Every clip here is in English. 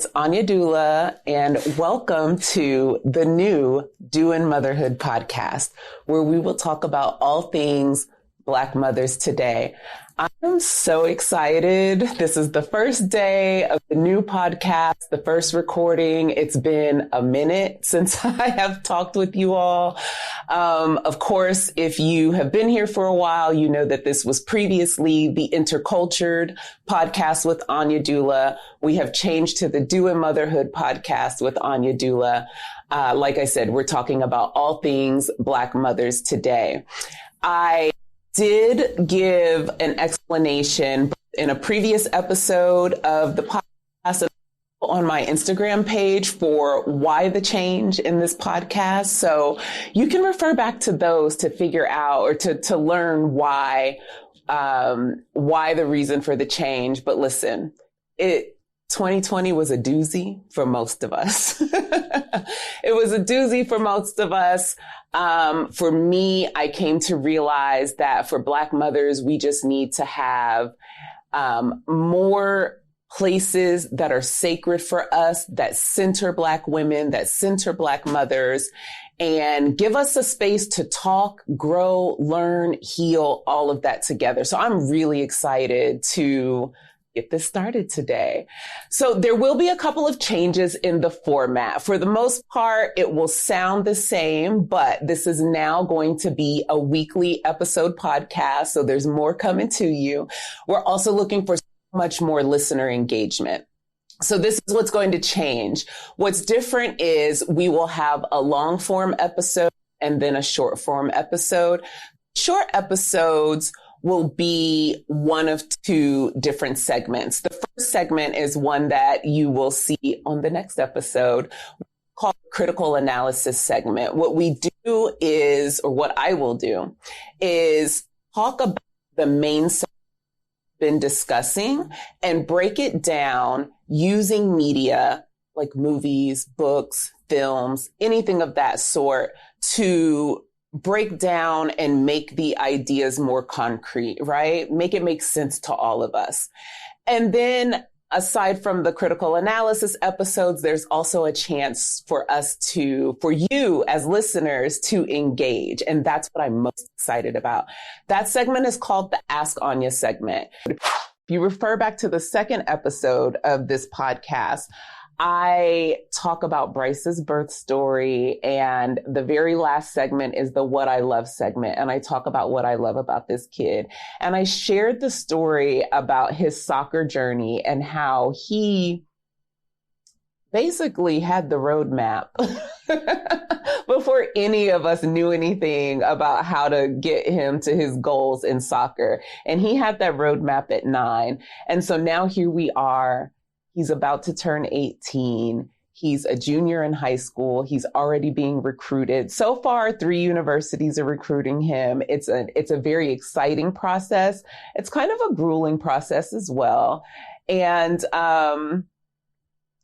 it's AnyaDoula, and welcome to the new Doin Motherhood Podcast, where we will talk about all things Black mothers today. I'm so excited. This is the first day of the new podcast, the first recording. It's been a minute since I have talked with you all. Of course, if you have been here for a while, you know that this was previously the Intercultured podcast with AnyaDoula. We have changed to the Doin Motherhood Podcast with AnyaDoula. Like I said, we're talking about all things Black mothers today. I did give an explanation in a previous episode of the podcast on my Instagram page for why the change in this podcast. So you can refer back to those to figure out or to learn why the reason for the change. But listen, 2020 was a doozy for most of us. It was a doozy for most of us. For me, I came to realize that for Black mothers, we just need to have more places that are sacred for us, that center Black women, that center Black mothers, and give us a space to talk, grow, learn, heal, all of that together. So I'm really excited to get this started today. So there will be a couple of changes in the format. For the most part, it will sound the same, but this is now going to be a weekly episode podcast. So there's more coming to you. We're also looking for so much more listener engagement. So this is what's going to change. What's different is we will have a long form episode and then a short form episode. Short episodes will be one of two different segments. The first segment is one that you will see on the next episode called Critical Analysis segment. What we do is, or what I will do, is talk about the main segment we've been discussing and break it down using media like movies, books, films, anything of that sort to break down and make the ideas more concrete, right? Make it make sense to all of us. And then aside from the critical analysis episodes, there's also a chance for you as listeners to engage. And that's what I'm most excited about. That segment is called the Ask Anya segment. If you refer back to the second episode of this podcast, I talk about Bryce's birth story, and the very last segment is the What I Love segment. And I talk about what I love about this kid. And I shared the story about his soccer journey and how he basically had the roadmap before any of us knew anything about how to get him to his goals in soccer. And he had that roadmap at 9. And so now here we are. He's about to turn 18. He's a junior in high school. He's already being recruited. So far, 3 universities are recruiting him. It's a very exciting process. It's kind of a grueling process as well. And,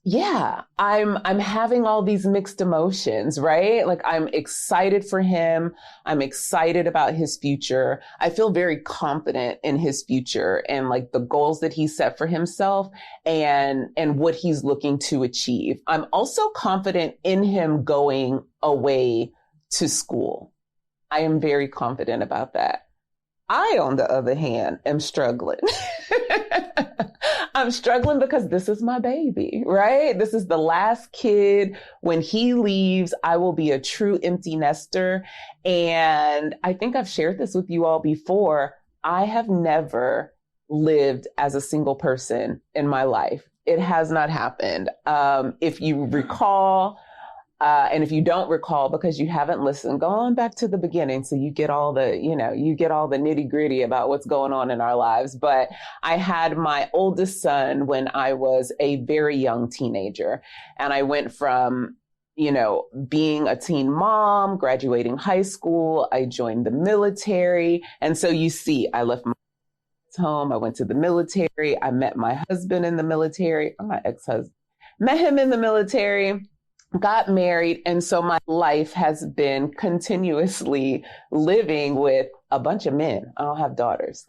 yeah, I'm having all these mixed emotions, right? Like I'm excited for him. I'm excited about his future. I feel very confident in his future and like the goals that he set for himself and what he's looking to achieve. I'm also confident in him going away to school. I am very confident about that. I, on the other hand, am struggling. I'm struggling because this is my baby, right? This is the last kid. When he leaves, I will be a true empty nester. And I think I've shared this with you all before. I have never lived as a single person in my life. It has not happened. If you recall, and if you don't recall, because you haven't listened, go on back to the beginning. So you get all the nitty gritty about what's going on in our lives. But I had my oldest son when I was a very young teenager. And I went from, being a teen mom, graduating high school. I joined the military. And so you see, I left my home. I went to the military. I met my husband in the military, or my ex-husband, met him in the military. Got married. And so my life has been continuously living with a bunch of men. I don't have daughters.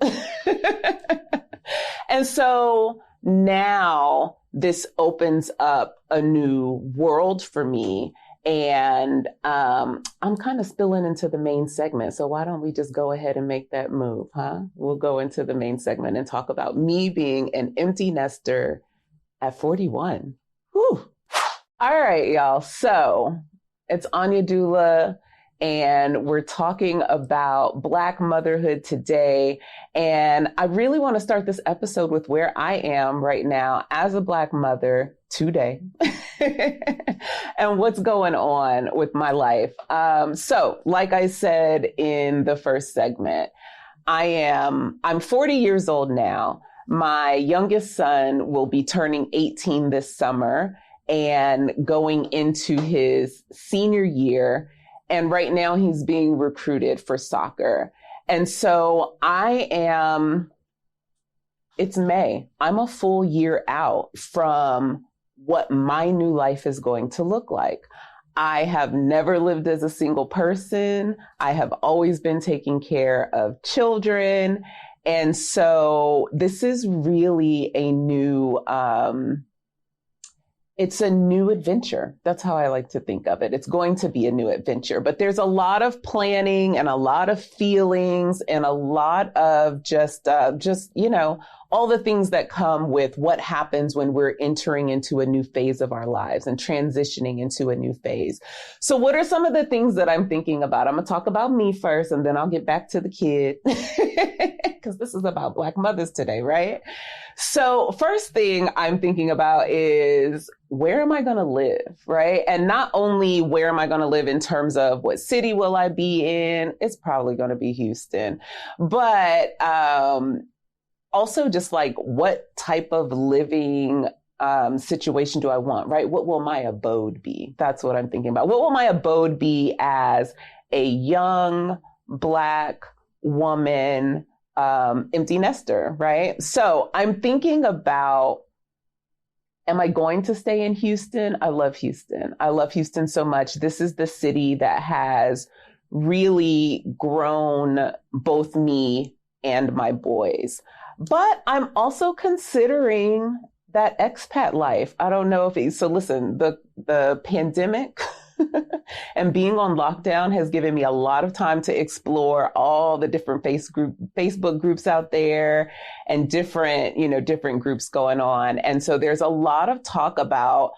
And so now this opens up a new world for me. And I'm kind of spilling into the main segment. So why don't we just go ahead and make that move, huh? We'll go into the main segment and talk about me being an empty nester at 41. Whew. All right, y'all. So it's AnyaDoula, and we're talking about Black motherhood today. And I really want to start this episode with where I am right now as a Black mother today and what's going on with my life. So like I said in the first segment, I'm 40 years old now. My youngest son will be turning 18 this summer and going into his senior year. And right now he's being recruited for soccer. And so it's May. I'm a full year out from what my new life is going to look like. I have never lived as a single person. I have always been taking care of children. And so this is really it's a new adventure. That's how I like to think of it. It's going to be a new adventure, but there's a lot of planning and a lot of feelings and a lot of just, all the things that come with what happens when we're entering into a new phase of our lives and transitioning into a new phase. So what are some of the things that I'm thinking about? I'm going to talk about me first, and then I'll get back to the kid because this is about Black mothers today, right? So first thing I'm thinking about is, where am I going to live, right? And not only where am I going to live in terms of what city will I be in? It's probably going to be Houston, but also just like, what type of living situation do I want, right? What will my abode be? That's what I'm thinking about. What will my abode be as a young Black woman, empty nester, right? So I'm thinking about, am I going to stay in Houston? I love Houston. I love Houston so much. This is the city that has really grown both me and my boys. But I'm also considering that expat life. I don't know so listen, the pandemic and being on lockdown has given me a lot of time to explore all the different Facebook groups out there and different groups going on. And so there's a lot of talk about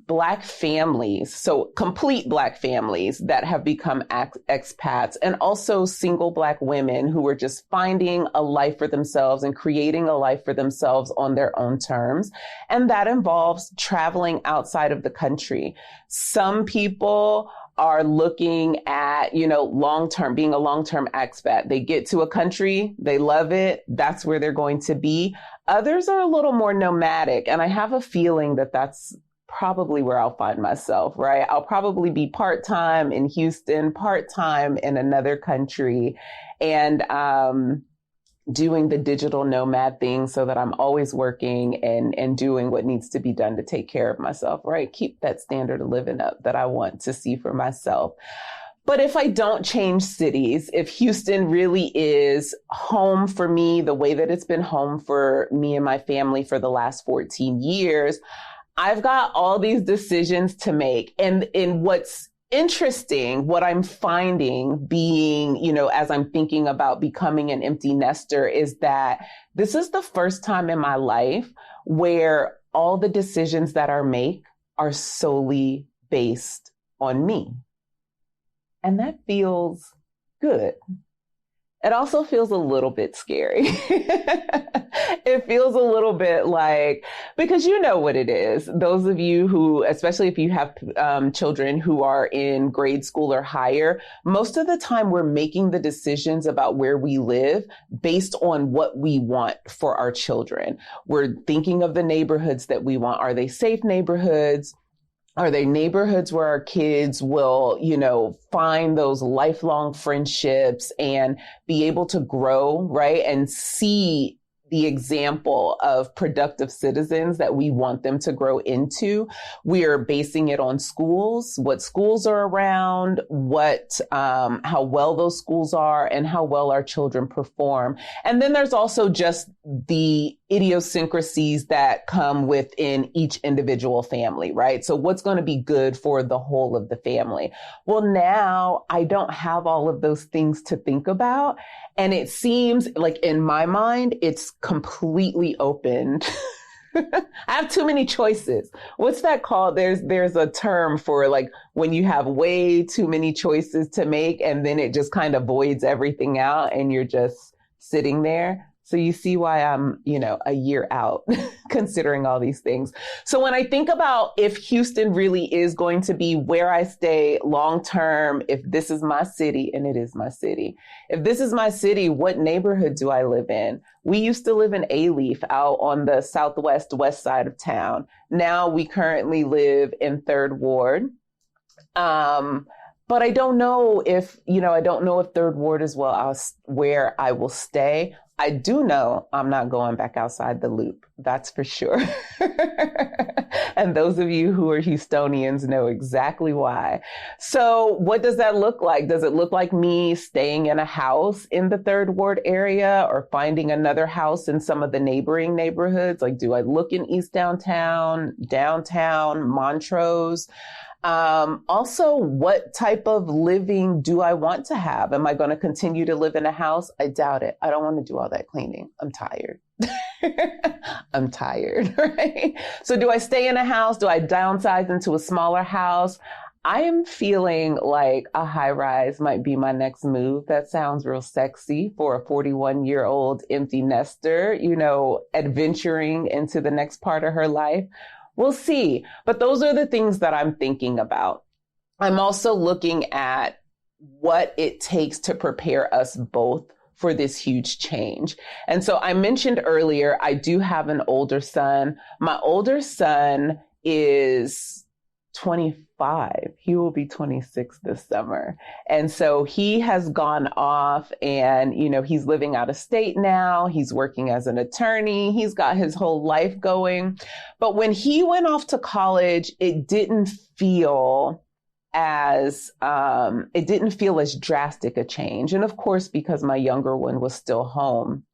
Black families, so complete Black families that have become expats, and also single Black women who are just finding a life for themselves and creating a life for themselves on their own terms. And that involves traveling outside of the country. Some people are looking at, being a long-term expat. They get to a country, they love it, that's where they're going to be. Others are a little more nomadic, and I have a feeling that that's probably where I'll find myself, right? I'll probably be part-time in Houston, part-time in another country, and doing the digital nomad thing so that I'm always working and doing what needs to be done to take care of myself, right? Keep that standard of living up that I want to see for myself. But if I don't change cities, if Houston really is home for me, the way that it's been home for me and my family for the last 14 years, I've got all these decisions to make. And what's interesting, what I'm finding being, as I'm thinking about becoming an empty nester, is that this is the first time in my life where all the decisions that I make are solely based on me. And that feels good. It also feels a little bit scary. It feels a little bit like, because you know what it is. Those of you who, especially if you have children who are in grade school or higher, most of the time we're making the decisions about where we live based on what we want for our children. We're thinking of the neighborhoods that we want. Are they safe neighborhoods? Are they neighborhoods where our kids will, find those lifelong friendships and be able to grow, right? And see the example of productive citizens that we want them to grow into. We are basing it on schools, what schools are around, how well those schools are, and how well our children perform. And then there's also just the idiosyncrasies that come within each individual family, right? So what's going to be good for the whole of the family? Well, now I don't have all of those things to think about. And it seems like in my mind, it's completely opened. I have too many choices. What's that called? There's a term for like when you have way too many choices to make and then it just kind of voids everything out and you're just sitting there. So you see why I'm, a year out considering all these things. So when I think about if Houston really is going to be where I stay long term, if this is my city, and it is my city, if this is my city, what neighborhood do I live in? We used to live in A-Leaf out on the southwest west side of town. Now we currently live in 3rd Ward. But I don't know if, I don't know if 3rd Ward is where I will stay. I do know I'm not going back outside the loop. That's for sure. And those of you who are Houstonians know exactly why. So what does that look like? Does it look like me staying in a house in the 3rd Ward area or finding another house in some of the neighboring neighborhoods? Like, do I look in East Downtown, Montrose? Also, what type of living do I want to have? Am I going to continue to live in a house? I doubt it. I don't want to do all that cleaning. I'm tired. I'm tired, right? So do I stay in a house? Do I downsize into a smaller house? I am feeling like a high rise might be my next move. That sounds real sexy for a 41-year-old empty nester, adventuring into the next part of her life. We'll see. But those are the things that I'm thinking about. I'm also looking at what it takes to prepare us both for this huge change. And so I mentioned earlier, I do have an older son. My older son is 25. He will be 26 this summer. And so he has gone off and, he's living out of state now. He's working as an attorney. He's got his whole life going. But when he went off to college, it didn't feel as drastic a change. And of course, because my younger one was still home.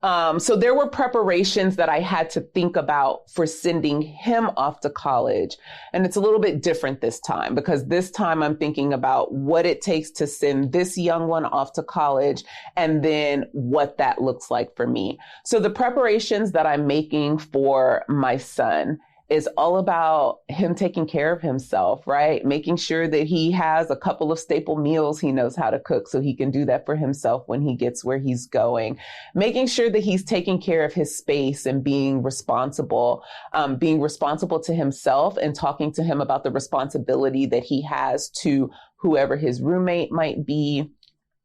So there were preparations that I had to think about for sending him off to college. And it's a little bit different this time because this time I'm thinking about what it takes to send this young one off to college and then what that looks like for me. So the preparations that I'm making for my son is all about him taking care of himself, right? Making sure that he has a couple of staple meals he knows how to cook so he can do that for himself when he gets where he's going. Making sure that he's taking care of his space and being responsible to himself and talking to him about the responsibility that he has to whoever his roommate might be,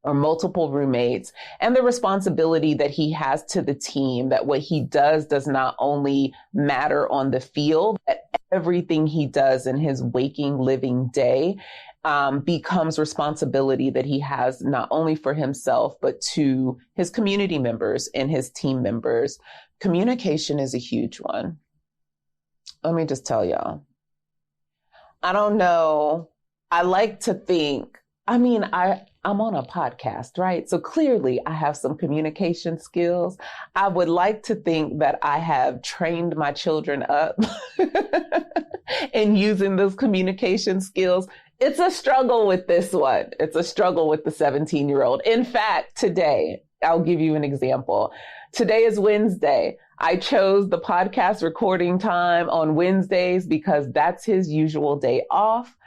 or multiple roommates, and the responsibility that he has to the team, that what he does not only matter on the field, that everything he does in his waking, living day becomes responsibility that he has not only for himself, but to his community members and his team members. Communication is a huge one. Let me just tell y'all. I don't know. I like to think, I'm on a podcast, right? So clearly I have some communication skills. I would like to think that I have trained my children up in using those communication skills. It's a struggle with this one. It's a struggle with the 17-year-old. In fact, today, I'll give you an example. Today is Wednesday. I chose the podcast recording time on Wednesdays because that's his usual day off.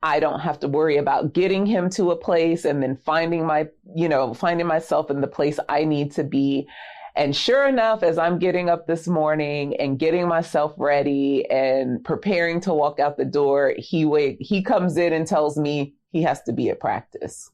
I don't have to worry about getting him to a place and then finding myself in the place I need to be. And sure enough, as I'm getting up this morning and getting myself ready and preparing to walk out the door, he comes in and tells me he has to be at practice.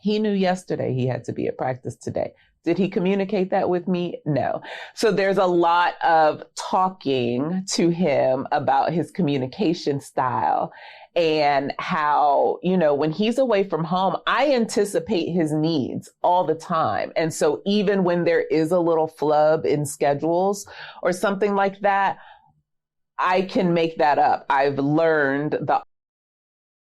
He knew yesterday he had to be at practice today. Did he communicate that with me? No. So there's a lot of talking to him about his communication style and how, when he's away from home, I anticipate his needs all the time. And so even when there is a little flub in schedules or something like that, I can make that up. I've learned the